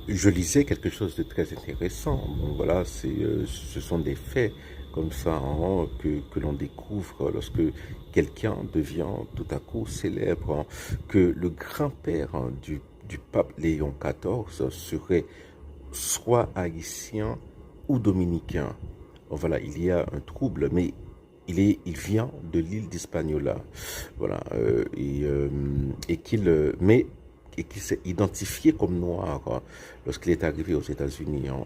Je lisais quelque chose de très intéressant. Bon, voilà, ce sont des faits comme ça hein, que l'on découvre lorsque quelqu'un devient tout à coup célèbre, hein, que le grand-père hein, du pape Léon XIV serait soit haïtien ou dominicain. Bon, voilà, il y a un trouble, mais il vient de l'île d'Hispaniola, voilà, et qui s'est identifié comme noir hein, lorsqu'il est arrivé aux États-Unis. Hein.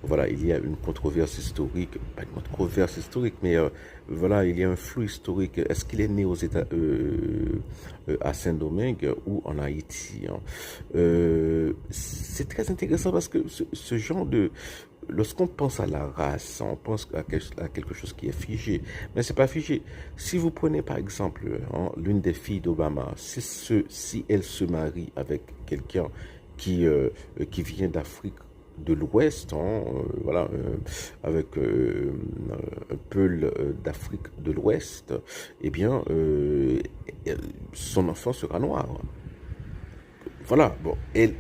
Voilà, il y a une controverse historique, pas une controverse historique, mais voilà, il y a un flou historique. Est-ce qu'il est né à Saint-Domingue ou en Haïti hein? C'est très intéressant parce que ce genre de lorsqu'on pense à la race, on pense à quelque chose qui est figé. Mais c'est pas figé. Si vous prenez par exemple hein, l'une des filles d'Obama, si elle se marie avec quelqu'un qui vient d'Afrique de l'Ouest, hein, voilà, avec un peu d'Afrique de l'Ouest, eh bien, son enfant sera noir. Voilà, bon, et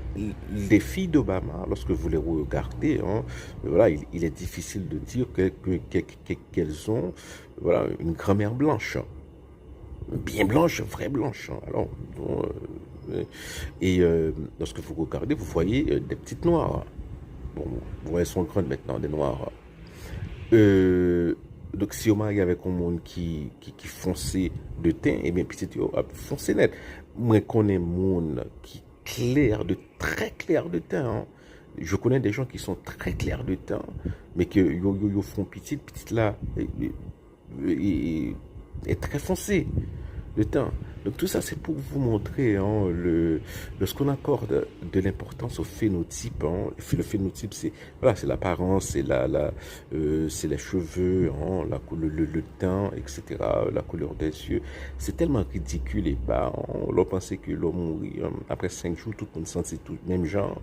les filles d'Obama, lorsque vous les regardez, hein, voilà, il est difficile de dire qu'elles ont voilà, une grand-mère blanche, bien blanche, vraie blanche. Hein. Alors, bon, lorsque vous regardez, vous voyez des petites noires. Bon, vous voyez, elles sont grandes maintenant, des noires. Euh, donc, si on marie avec un monde qui foncé de teint, eh bien, petit, foncé net. Moi, je connais un monde qui clair, très clair de teint. Hein. Je connais des gens qui sont très clairs de teint, mais que yo font petite là, est très foncé le teint. Donc tout ça, c'est pour vous montrer hein, lorsqu'on accorde de l'importance au phénotype. Hein, le phénotype, c'est voilà, c'est l'apparence, c'est les cheveux, hein, le teint, etc. La couleur des yeux. C'est tellement ridicule et bas. Hein, on pensait que l'homme mourit après 5 jours, tout le monde sentit tout le même genre.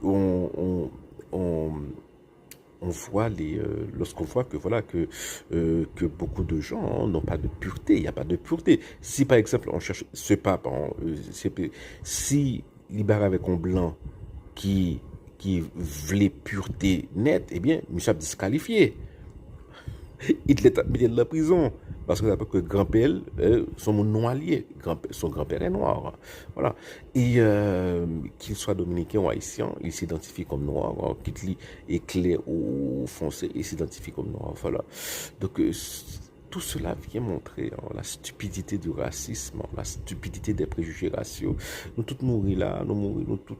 On, on, on, on voit lorsqu'on voit que voilà que beaucoup de gens hein, n'ont pas de pureté, il n'y a pas de pureté. Si par exemple on cherche ce pape, hein, si libéré avec un blanc qui voulait pureté nette, eh bien, il s'est disqualifié. Il l'a mis de la prison. Parce que grand-père, son nom allié, son grand-père est noir. Voilà. Et qu'il soit dominicain ou haïtien, il s'identifie comme noir. Hein. Qu'il est clair ou foncé, il s'identifie comme noir. Voilà. Donc, tout cela vient montrer hein, la stupidité du racisme, la stupidité des préjugés raciaux. Nous tous mourir là, nous mourir, nous tous.